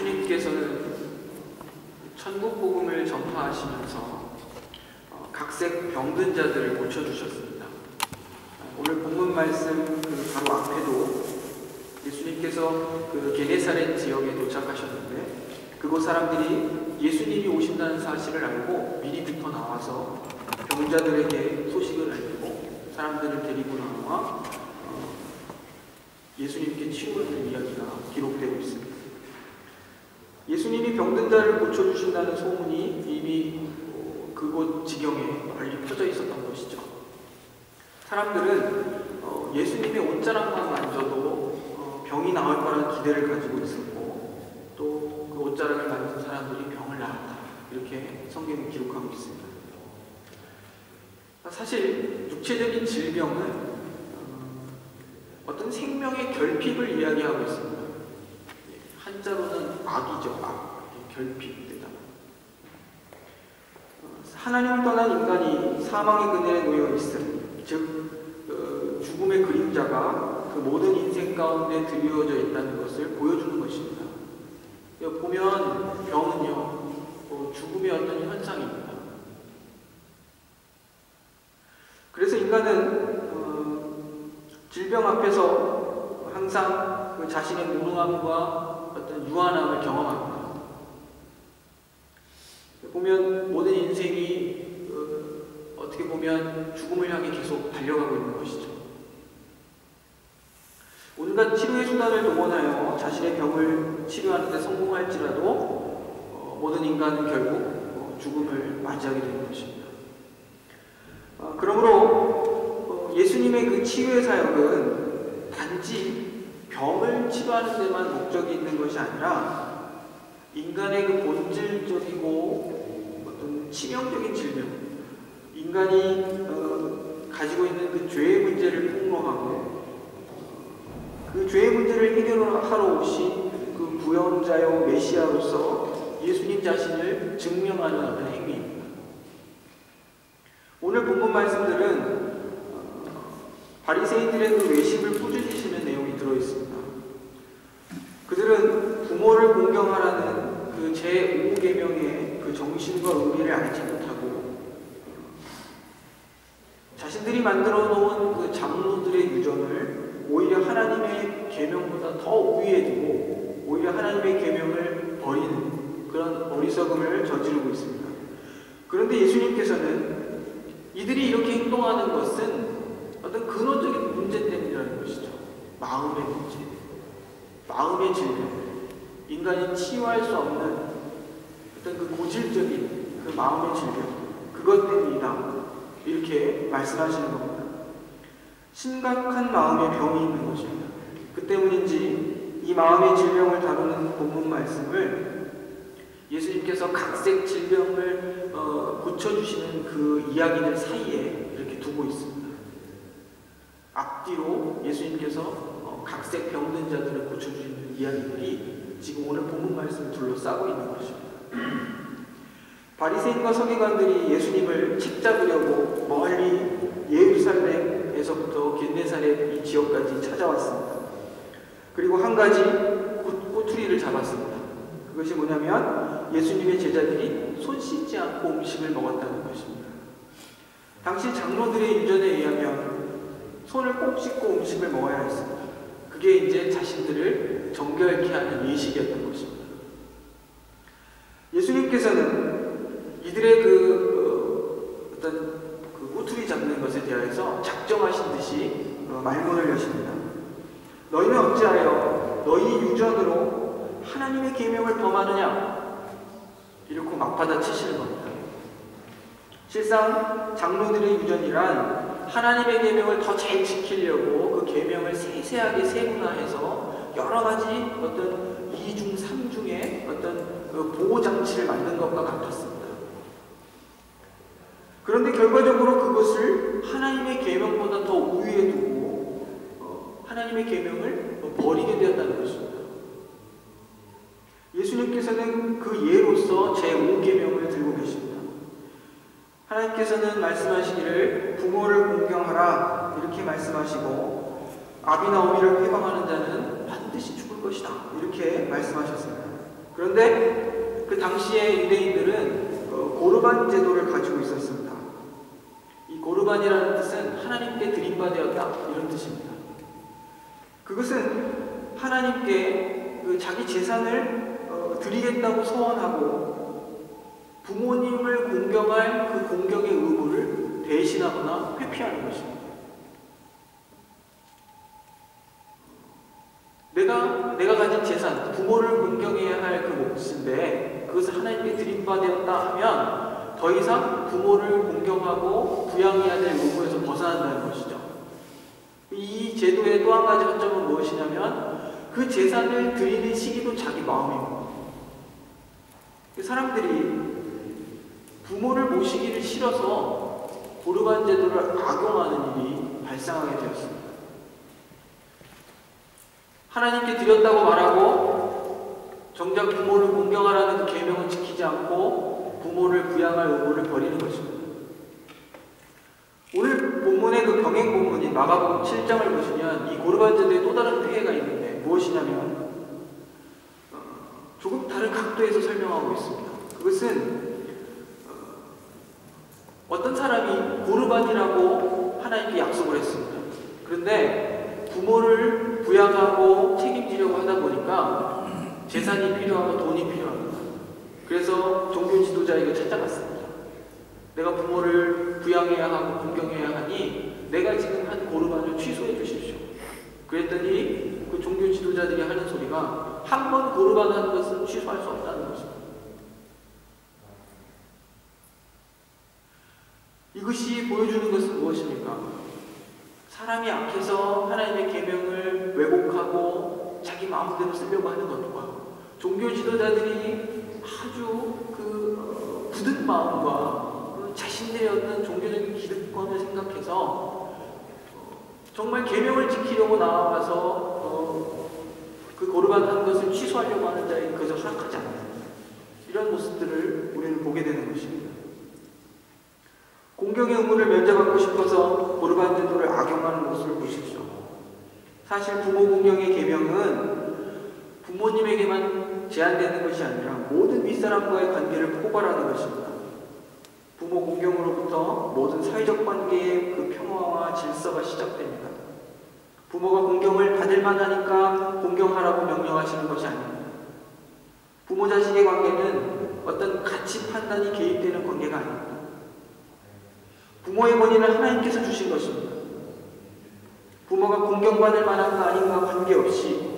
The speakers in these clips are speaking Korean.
예수님께서는 천국 복음을 전파하시면서 각색 병든 자들을 고쳐주셨습니다. 오늘 본문 말씀 바로 앞에도 예수님께서 게네사렛 지역에 도착하셨는데 그곳 사람들이 예수님이 오신다는 사실을 알고 미리부터 나와서 병자들에게 소식을 알리고 사람들을 데리고 나와 예수님께 치유하는 이야기가 기록되고 있습니다. 예수님이 병든 자를 고쳐주신다는 소문이 이미 그곳 지경에 널리 펴져 있었던 것이죠. 사람들은 예수님의 옷자락만 만져도 병이 나을 거라는 기대를 가지고 있었고 또 그 옷자락을 만진 사람들이 병을 나았다. 이렇게 성경에 기록하고 있습니다. 사실 육체적인 질병은 어떤 생명의 결핍을 이야기하고 있습니다. 한자로는 악이죠. 악, 결핍되다. 하나님을 떠난 인간이 사망의 그늘에 놓여 있음, 즉 죽음의 그림자가 그 모든 인생 가운데 드리워져 있다는 것을 보여주는 것입니다. 보면 병은요, 죽음의 어떤 현상입니다. 그래서 인간은 질병 앞에서 항상 그 자신의 무능함과 어떤 유한함을 경험합니다. 보면 모든 인생이 어떻게 보면 죽음을 향해 계속 달려가고 있는 것이죠. 온갖 치료의 수단을 동원하여 자신의 병을 치료하는 데 성공할지라도 모든 인간은 결국 죽음을 맞이하게 되는 것입니다. 그러므로 예수님의 그 치유의 사역은 단지 병을 치료하는 데만 목적이 있는 것이 아니라 인간의 그 본질적이고 어떤 치명적인 질병, 인간이 가지고 있는 그 죄의 문제를 폭로하고 그 죄의 문제를 해결하러 오신 그 구원자요 메시아로서 예수님 자신을 증명하는 어떤 행위입니다. 오늘 본문 말씀들은 바리새인들의 그 외식을 꾸짖으시는 내용이 들어있습니다. 그들은 부모를 공경하라는 그 제5계명의 그 정신과 의미를 알지 못하고 자신들이 만들어 놓은 그 장로들의 유전을 오히려 하나님의 계명보다 더 우위에 두고 오히려 하나님의 계명을 버리는 그런 어리석음을 저지르고 있습니다. 그런데 예수님께서는 이들이 이렇게 행동하는 것은 어떤 근원적인 문제 때문이라는 것이죠. 마음의 문제, 마음의 질병, 인간이 치유할 수 없는 어떤 그 고질적인 그 마음의 질병, 그것 때문이다. 이렇게 말씀하시는 겁니다. 심각한 마음의 병이 있는 것입니다. 그 때문인지 이 마음의 질병을 다루는 본문 말씀을 예수님께서 각색 질병을 고쳐주시는 그 이야기들 사이에 이렇게 두고 있습니다. 앞뒤로 예수님께서 각색 병든 자들을 고쳐주시는 이야기들이 지금 오늘 본문 말씀을 둘러싸고 있는 것입니다. 바리새인과 서기관들이 예수님을 책잡으려고 멀리 예루살렘에서부터 게네사렛 이 지역까지 찾아왔습니다. 그리고 한 가지 꼬투리를 잡았습니다. 그것이 뭐냐면 예수님의 제자들이 손 씻지 않고 음식을 먹었다는 것입니다. 당시 장로들의 유전에 의하면 손을 꼭 씻고 음식을 먹어야 했습니다. 그게 이제 자신들을 정결케 하는 예식이었던 것입니다. 예수님께서는 이들의 어떤 꼬투리 잡는 것에 대해서 작정하신 듯이 말문을 여십니다. 너희는 어찌하여 너희 유전으로 하나님의 계명을 범하느냐? 이렇게 막받아치시는 겁니다. 실상 장로들의 유전이란 하나님의 계명을 더 잘 지키려고 그 계명을 세세하게 세분화해서 여러 가지 어떤 2중, 3중의 어떤 보호장치를 만든 것과 같았습니다. 그런데 결과적으로 그것을 하나님의 계명보다 더 우위에 두고 하나님의 계명을 버리게 되었다는 것입니다. 예수님께서는 그 예로서 제5계명을 들고 계십니다. 하나님께서는 말씀하시기를 부모를 공경하라 이렇게 말씀하시고 아비나 어미를 회방하는 자는 반드시 죽을 것이다 이렇게 말씀하셨습니다. 그런데 그 당시에 유대인들은 고르반 제도를 가지고 있었습니다. 이 고르반이라는 뜻은 하나님께 드림받되었다 이런 뜻입니다. 그것은 하나님께 자기 재산을 드리겠다고 서원하고 부모님을 공경할 그 공경의 의무를 대신하거나 회피하는 것입니다. 내가 가진 재산, 부모를 공경해야 할 그 몫인데 그것을 하나님께 드림받되었다 하면 더 이상 부모를 공경하고 부양해야 될 의무에서 벗어난다는 것이죠. 이 제도의 또 한 가지 허점은 무엇이냐면 그 재산을 드리는 시기도 자기 마음입니다. 사람들이 부모를 모시기를 싫어서 고르반 제도를 악용하는 일이 발생하게 되었습니다. 하나님께 드렸다고 말하고 정작 부모를 공경하라는 그 계명을 지키지 않고 부모를 부양할 의무를 버리는 것입니다. 오늘 본문의 그 병행 본문인 마가복음 7장을 보시면 이 고르반 제도의 또 다른 폐해가 있는데 무엇이냐면 조금 다른 각도에서 설명하고 있습니다. 그것은 어떤 사람이 고르반이라고 하나님께 약속을 했습니다. 그런데 부모를 부양하고 책임지려고 하다 보니까 재산이 필요하고 돈이 필요합니다. 그래서 종교 지도자에게 찾아갔습니다. 내가 부모를 부양해야 하고 공경해야 하니 내가 지금 한 고르반을 취소해 주십시오. 그랬더니 그 종교 지도자들이 하는 소리가 한 번 고르반 하는 것은 취소할 수 없다는 것입니다. 이것이 보여주는 것은 무엇입니까? 사람이 악해서 하나님의 계명을 왜곡하고 자기 마음대로 쓰려고 하는 것과 종교 지도자들이 아주 굳은 마음과 자신들의 어떤 종교적인 기득권을 생각해서 정말 계명을 지키려고 나아가서 그 고르반 한 것을 취소하려고 하는 자에게 그저 허락하지 않는 이런 모습들을 우리는 보게 되는 것입니다. 공경의 의무를 면제받고 싶어서 고르반 제도를 악용하는 모습을 보십시오. 사실 부모 공경의 계명은 부모님에게만 제한되는 것이 아니라 모든 윗사람과의 관계를 포괄하는 것입니다. 부모 공경으로부터 모든 사회적 관계의 그 평화와 질서가 시작됩니다. 부모가 공경을 받을 만하니까 공경하라고 명령하시는 것이 아닙니다. 부모 자식의 관계는 어떤 가치 판단이 개입되는 관계가 아닙니다. 부모의 권위는 하나님께서 주신 것입니다. 부모가 공경받을 만한가 아닌가 관계없이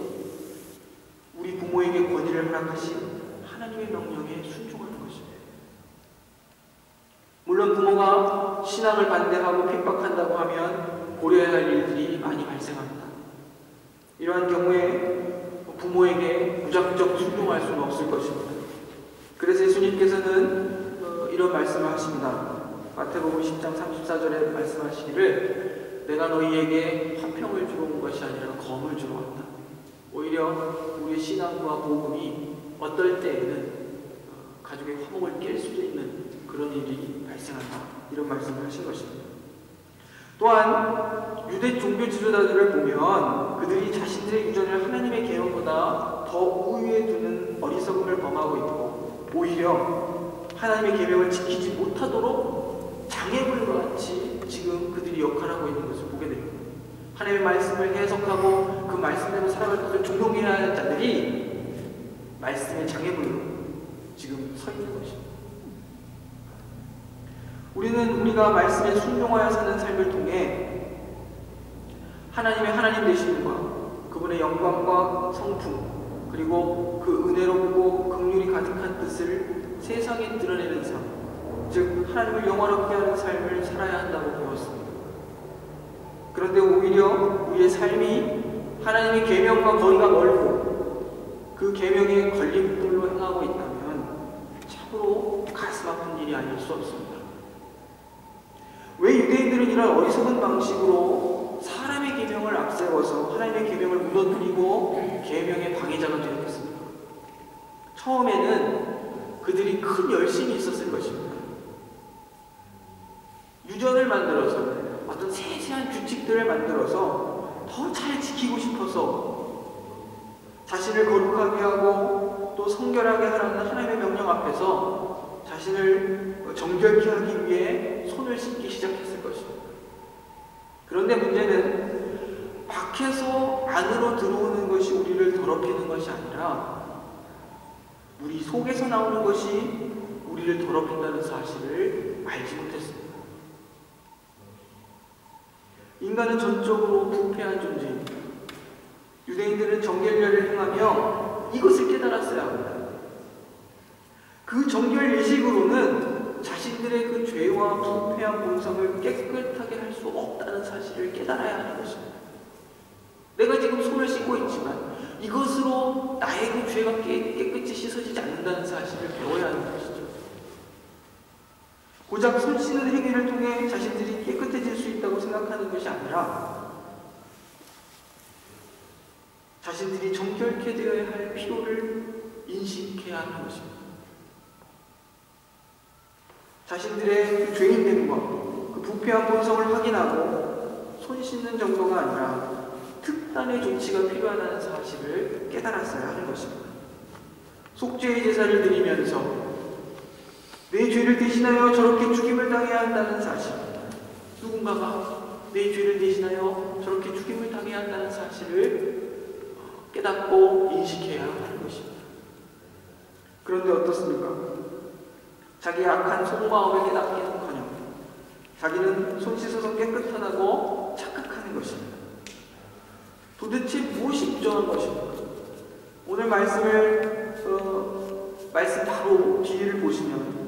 우리 부모에게 권위를 허락하신 하나님의 명령에 순종하는 것입니다. 물론 부모가 신앙을 반대하고 핍박한다고 하면 고려해야 할 일들이 많이 발생합니다. 이러한 경우에 부모에게 무작정 순종할 수는 없을 것입니다. 그래서 예수님께서는 이런 말씀을 하십니다. 마태복음 10장 34절에 말씀하시기를 내가 너희에게 화평을 주러 온 것이 아니라 검을 주러 왔다. 오히려 우리의 신앙과 복음이 어떨 때에는 가족의 화목을 깰 수도 있는 그런 일이 발생한다. 이런 말씀을 하신 것입니다. 또한 유대 종교 지도자들을 보면 그들이 자신들의 유전을 하나님의 계명보다 더 우위에 두는 어리석음을 범하고 있고 오히려 하나님의 계명을 지키지 못하도록 장애물과 같이 지금 그들이 역할하고 있는 것을 보게 됩니다. 하나님의 말씀을 해석하고 그 말씀대로 살아갈 것을 종용해야 할 자들이 말씀의 장애물로 지금 서 있는 것입니다. 우리가 말씀에 순종하여 사는 삶을 통해 하나님의 하나님 되심과 그분의 영광과 성품 그리고 그 은혜롭고 긍휼이 가득한 뜻을 세상에 드러내는 삶, 즉 하나님을 영화롭게 하는 삶을 살아야 한다고 배웠습니다. 그런데 오히려 우리의 삶이 하나님의 계명과 거리가 멀고 그 계명의 걸림돌로 행하고 있다면 참으로 가슴 아픈 일이 아닐 수 없습니다. 왜 유대인들은 이런 어리석은 방식으로 사람의 계명을 앞세워서 하나님의 계명을 무너뜨리고 계명의 방해자가 되었겠습니까? 처음에는 그들이 큰 열심이 있었을 것입니다. 유전을 만들어서 어떤 세세한 규칙들을 만들어서 더 잘 지키고 싶어서 자신을 거룩하게 하고 또 성결하게 하라는 하나님의 명령 앞에서 자신을 정결케 하기 위해 손을 씻기 시작했을 것입니다. 그런데 문제는 밖에서 안으로 들어오는 것이 우리를 더럽히는 것이 아니라 우리 속에서 나오는 것이 우리를 더럽힌다는 사실을 알지 못했습니다. 인간은 전적으로 부패한 존재입니다. 유대인들은 정결례를 행하며 이것을 깨달았어야 합니다. 그 정결 예식으로는 자신들의 그 죄와 부패한 본성을 깨끗하게 할 수 없다는 사실을 깨달아야 하는 것입니다. 내가 지금 손을 씻고 있지만 이것으로 나의 그 죄가 깨끗이 씻어지지 않는다는 사실을 배워야 하는 것이죠. 고작 손 씻는 행위를 통해 자신들이 깨끗해질 수 있다고 생각하는 것이 아니라 자신들이 정결케 되어야 할 필요를 인식해야 하는 것입니다. 자신들의 그 죄인됨과 그 부패한 본성을 확인하고 손 씻는 정도가 아니라 특단의 조치가 필요하다는 사실을 깨달았어야 하는 것입니다. 속죄의 제사를 드리면서 내 죄를 대신하여 저렇게 죽임을 당해야 한다는 사실, 누군가가 내 죄를 대신하여 저렇게 죽임을 당해야 한다는 사실을 깨닫고 인식해야 하는 것입니다. 그런데 어떻습니까? 자기의 악한 속마음을 깨닫기는커녕 자기는 손 씻어서 깨끗하다고 착각하는 것입니다. 도대체 무엇이 부정한 것입니까? 오늘 말씀 바로 뒤를 보시면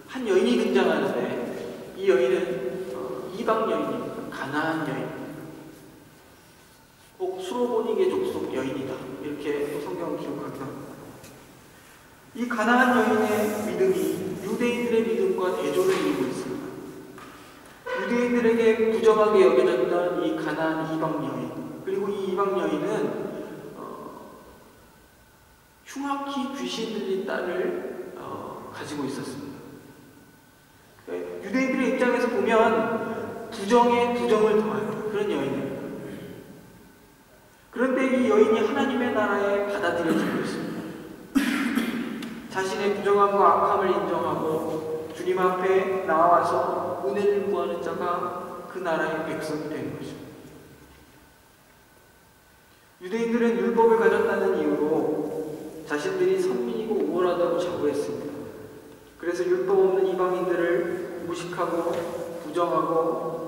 한 여인이 등장하는데 이 여인은 이방 여인입니다. 가나안 여인. 꼭 수로보니게 족속 여인이다. 이렇게 성경은 기록하기도 합니다. 이 가나안 여인의 믿음이 유대인들의 믿음과 대조를 이루고 있습니다. 유대인들에게 부정하게 여겨졌던 이 가나안 이방 여인, 그리고 이 이방 여인은 흉악히 귀신 들린 딸을 가지고 있었습니다. 유대인들의 입장에서 보면 부정에 부정을 더하는 그런 여인입니다. 그런데 이 여인이 하나님의 나라에 받아들여지고 있습니다. 자신의 부정함과 악함을 인정하고 주님 앞에 나와서 은혜를 구하는 자가 그 나라의 백성이 되는 것입니다. 유대인들은 율법을 가졌다는 이유로 자신들이 선민이고 우월하다고 자부했습니다. 그래서 율법 없는 이방인들을 무식하고 부정하고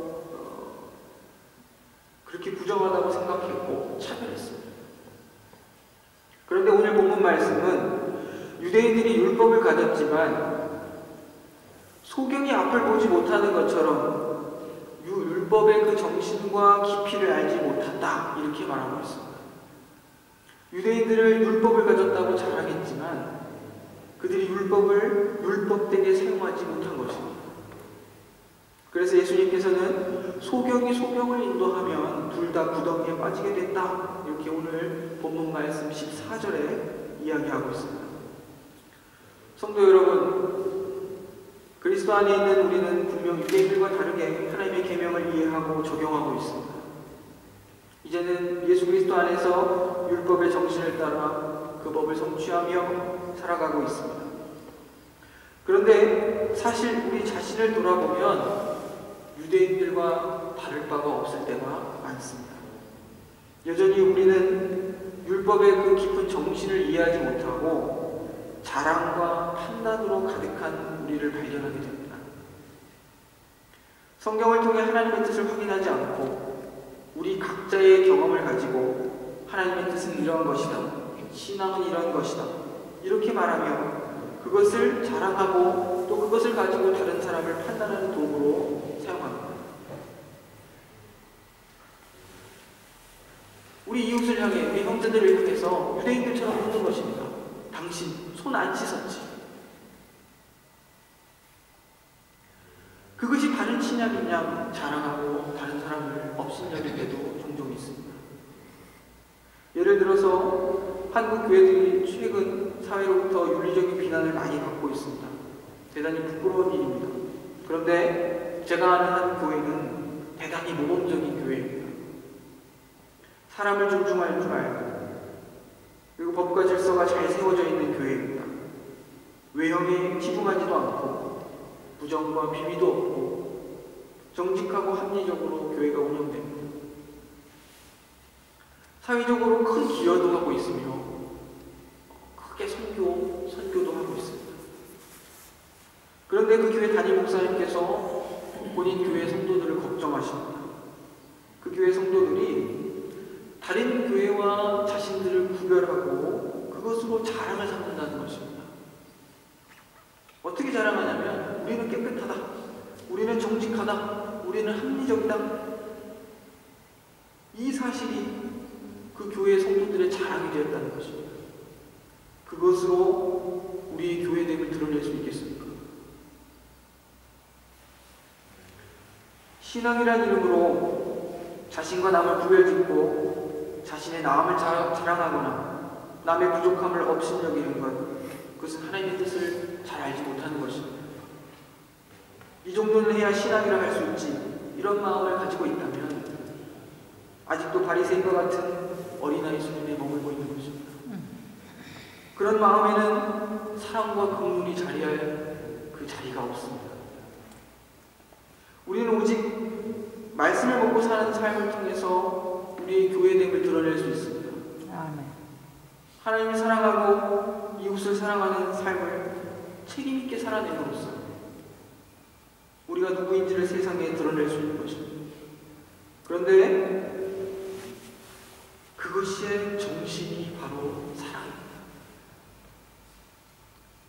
그렇게 부정하다고 생각했고 차별했습니다. 그런데 오늘 본문 말씀은 유대인들이 율법을 가졌지만 소경이 앞을 보지 못하는 것처럼 율법의 그 정신과 깊이를 알지 못한다 이렇게 말하고 있습니다. 유대인들을 율법을 가졌다고 자랑했지만 그들이 율법을 율법되게 사용하지 못한 것입니다. 그래서 예수님께서는 소경이 소경을 인도하면 둘 다 구덩이에 빠지게 된다 이렇게 오늘 본문 말씀 14절에 이야기하고 있습니다. 성도 여러분, 그리스도 안에 있는 우리는 분명 유대인들과 다르게 하나님의 계명을 이해하고 적용하고 있습니다. 이제는 예수 그리스도 안에서 율법의 정신을 따라 그 법을 성취하며 살아가고 있습니다. 그런데 사실 우리 자신을 돌아보면 유대인들과 다를 바가 없을 때가 많습니다. 여전히 우리는 율법의 그 깊은 정신을 이해하지 못하고 자랑과 판단으로 가득한 우리를 발견하게 됩니다. 성경을 통해 하나님의 뜻을 확인하지 않고 우리 각자의 경험을 가지고 하나님의 뜻은 이런 것이다, 신앙은 이런 것이다 이렇게 말하며 그것을 자랑하고 또 그것을 가지고 다른 사람을 판단하는 도구로 사용합니다. 우리 이웃을 향해, 우리 형제들을 향해서 유대인들처럼 묻는 것입니다. 당신 손 안 씻었지? 그것이 바른 신앙이냐 자랑하고 다른 사람을 업신여길 때도 종종 있습니다. 예를 들어서 한국 교회들이 최근 사회로부터 윤리적인 비난을 많이 받고 있습니다. 대단히 부끄러운 일입니다. 그런데 제가 아는 한 교회는 대단히 모범적인 교회입니다. 사람을 존중할 줄 알고 그리고 그리고 법과 질서가 잘 세워져 있는 교회입니다. 외형에 치중하지도 않고 부정과 비위도 없고 정직하고 합리적으로 교회가 운영됩니다. 사회적으로 큰 기여도 하고 있으며 크게 선교도 하고 있습니다. 그런데 그 교회 담임 목사님께서 본인 교회 성도들을 걱정하십니다. 그 교회 성도들이 다른 교회와 자신들을 구별하고 그것으로 자랑을 삼는다는 것입니다. 어떻게 자랑하냐면 우리는 깨끗하다, 우리는 정직하다, 우리는 합리적이다. 이 사실이 그 교회 성도들의 자랑이 되었다는 것입니다. 그것으로 우리의 교회됨을 드러낼 수 있겠습니까? 신앙이라는 이름으로 자신과 남을 구별짓고 자신의 나음을 자랑하거나 남의 부족함을 업신여기는 것, 그것은 하나님의 뜻을 잘 알지 못하는 것입니다. 이 정도는 해야 신앙이라 할 수 있지, 이런 마음을 가지고 있다면 아직도 바리새인과 같은 어린아이 수준에 머물고 있는 것입니다. 그런 마음에는 사랑과 긍휼이 자리할 그 자리가 없습니다. 우리는 오직 말씀을 먹고 사는 삶을 통해서 우리의 교회됨을 드러낼 수 있습니다. 아멘. 하나님을 사랑하고 이웃을 사랑하는 삶을 책임있게 살아내므로써 우리가 누구인지를 세상에 드러낼 수 있는 것입니다. 그런데 그것의 정신이 바로 사랑입니다.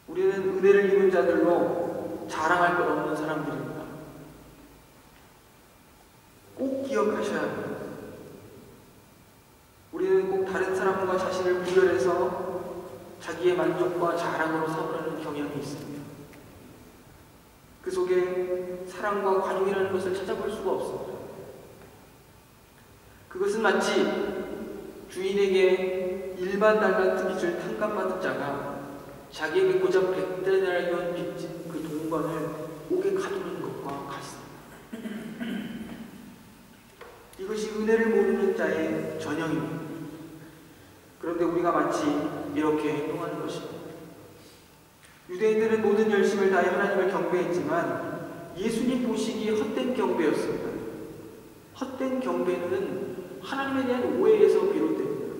우리는 은혜를 입은 자들로 자랑할 것 없는 사람들입니다. 꼭 기억하셔야 합니다. 우리는 꼭 다른 사람과 자신을 구별해서 자기의 만족과 자랑으로 삼으려는 경향이 있습니다. 그 속에 사랑과 관용이라는 것을 찾아볼 수가 없습니다. 그것은 마치 주인에게 일반 달란트 빚을 탕감받은 자가 자기에게 고작 100데나리온 빚진 그 동반을 옥에 가두는 것과 같습니다. 이것이 은혜를 모르는 자의 전형입니다. 그런데 우리가 마치 이렇게 행동하는 것입니다. 유대인들은 모든 열심을 다해 하나님을 경배했지만 예수님 보시기에 헛된 경배였습니다. 헛된 경배는 하나님에 대한 오해에서 비롯됩니다.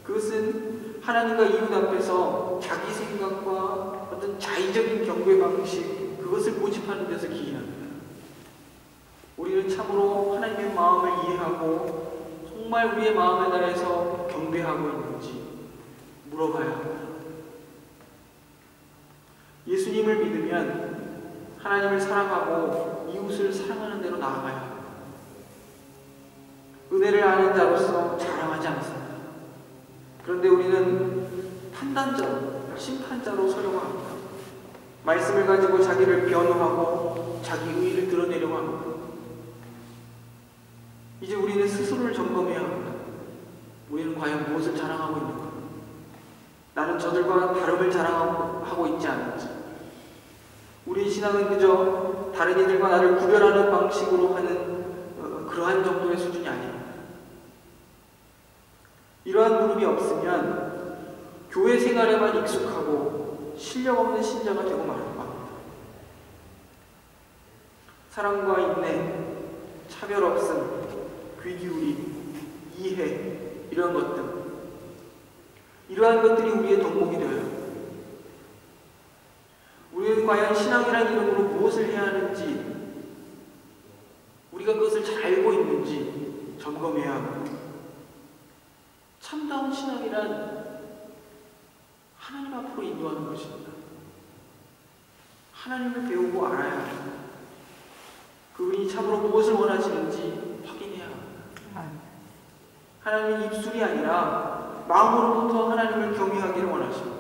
그것은 하나님과 이웃 앞에서 자기 생각과 어떤 자의적인 경배 방식, 그것을 모집하는 데서 기인합니다. 우리는 참으로 하나님의 마음을 이해하고 정말 우리의 마음에 다해서 경배하고 있는지 물어봐야 합니다. 예수님을 믿으면 하나님을 사랑하고 이웃을 사랑하는 대로 나아가야 합니다. 은혜를 아는 자로서 자랑하지 않습니다. 그런데 우리는 판단자로, 심판자로 서려고 합니다. 말씀을 가지고 자기를 변호하고 자기 의의를 드러내려고 합니다. 이제 우리는 스스로를 점검해야 합니다. 우리는 과연 무엇을 자랑하고 있는가? 나는 저들과 다름을 자랑하고 있지 않은지. 우리의 신앙은 그저 다른 이들과 나를 구별하는 방식으로 하는 그러한 정도의 수준이 아닙니다. 이러한 무릎이 없으면 교회 생활에만 익숙하고 실력 없는 신자가 되고 말을 겁니다. 사랑과 인내, 차별 없음, 귀 기울임, 이해, 이런 것들, 이러한 것들이 우리의 덕목이 되어야 합니다. 우리는 과연 신앙이라는 이름으로 무엇을 해야 하는지, 우리가 그것을 잘 알고 있는지 점검해야 합니다. 참다운 신앙이란 하나님 앞으로 인도하는 것입니다. 하나님을 배우고 알아야 합니다. 그분이 참으로 무엇을 원하시는지 확인해야 합니다. 하나님은 입술이 아니라 마음으로부터 하나님을 경외하기를 원하십니다.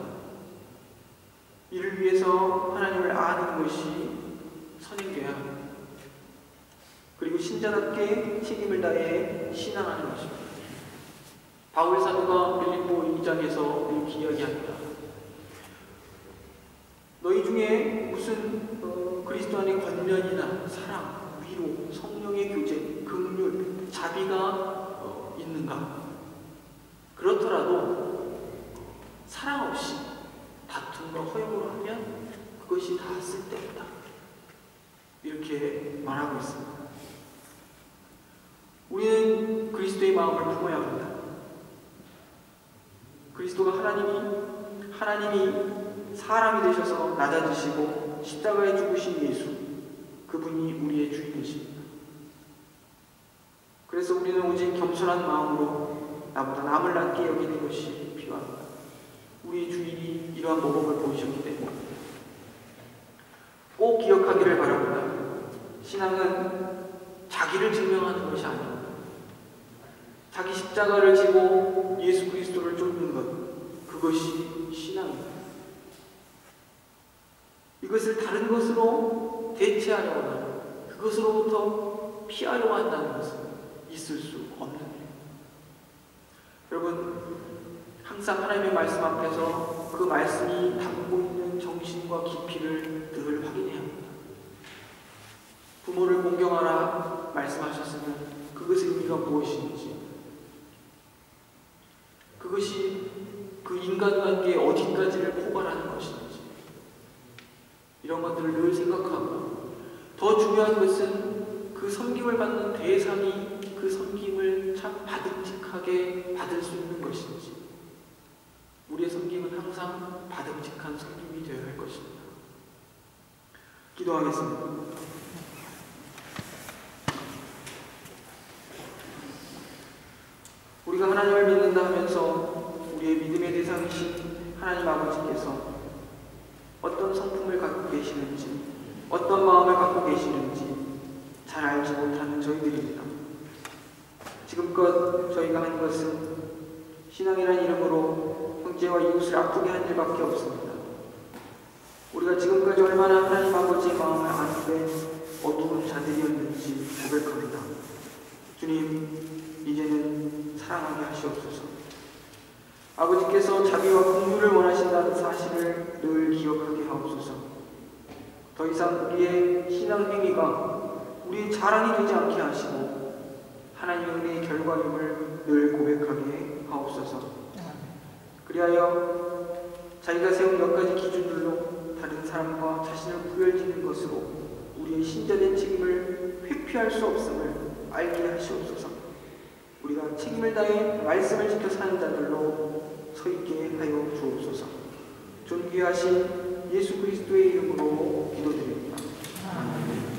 이를 위해서 하나님을 아는 것이 선행돼야 합니다. 그리고 신자답게 책임을 다해 신앙하는 것입니다. 바울 사도가 빌립보 2장에서 이렇게 이야기합니다. 너희 중에 무슨 그리스도 안에 권면이나 사랑, 위로, 성령의 교제, 긍휼, 자비가 있는가? 그렇더라도 그렇게 말하고 있습니다. 우리는 그리스도의 마음을 품어야 합니다. 그리스도가 하나님이 사람이 되셔서 낮아지시고 십자가에 죽으신 예수, 그분이 우리의 주인이십니다. 그래서 우리는 오직 겸손한 마음으로 나보다 남을 낮게 여기는 것이 필요합니다. 우리 주인이 이러한 모범을 보이셨기 때문에 꼭 기억하기를 바랍니다. 신앙은 자기를 증명하는 것이 아닙니다. 자기 십자가를 지고 예수 그리스도를 쫓는 것, 그것이 신앙입니다. 이것을 다른 것으로 대체하려고 하는, 그것으로부터 피하려고 한다는 것은 있을 수 없는 일입니다. 여러분, 항상 하나님의 말씀 앞에서 그 말씀이 담고 있는 정신과 깊이를 늘 확인해야 합니다. 부모를 공경하라 말씀하셨으면 그것의 의미가 무엇인지, 그것이 그 인간관계에 어디까지를 포괄하는 것인지, 이런 것들을 늘 생각하고, 더 중요한 것은 그 섬김을 받는 대상이 그 섬김을 참 바득직하게 받을 수 있는 것인지, 우리의 섬김은 항상 바득직한 섬김이 되어야 할 것입니다. 기도하겠습니다. 우리가 하나님을 믿는다 하면서 우리의 믿음의 대상이신 하나님 아버지께서 어떤 성품을 갖고 계시는지, 어떤 마음을 갖고 계시는지 잘 알지 못하는 저희들입니다. 지금껏 저희가 한 것은 신앙이라는 이름으로 형제와 이웃을 아프게 한 일밖에 없습니다. 우리가 지금까지 얼마나 하나님 아버지의 마음을 아는데 어두운 자들이었는지 고백합니다. 주님, 이제는 사랑하게 하시옵소서. 아버지께서 자비와 긍휼을 원하신다는 사실을 늘 기억하게 하옵소서. 더 이상 우리의 신앙 행위가 우리의 자랑이 되지 않게 하시고 하나님의 은혜의 결과임을 늘 고백하게 하옵소서. 그리하여 자기가 세운 몇 가지 기준들로 다른 사람과 자신을 구별짓는 것으로 우리의 신자된 책임을 회피할 수 없음을 알게 하시옵소서. 우리가 책임을 다해 말씀을 지켜 사는 자들로 서 있게 하여 주옵소서. 존귀하신 예수 그리스도의 이름으로 기도드립니다. 아멘.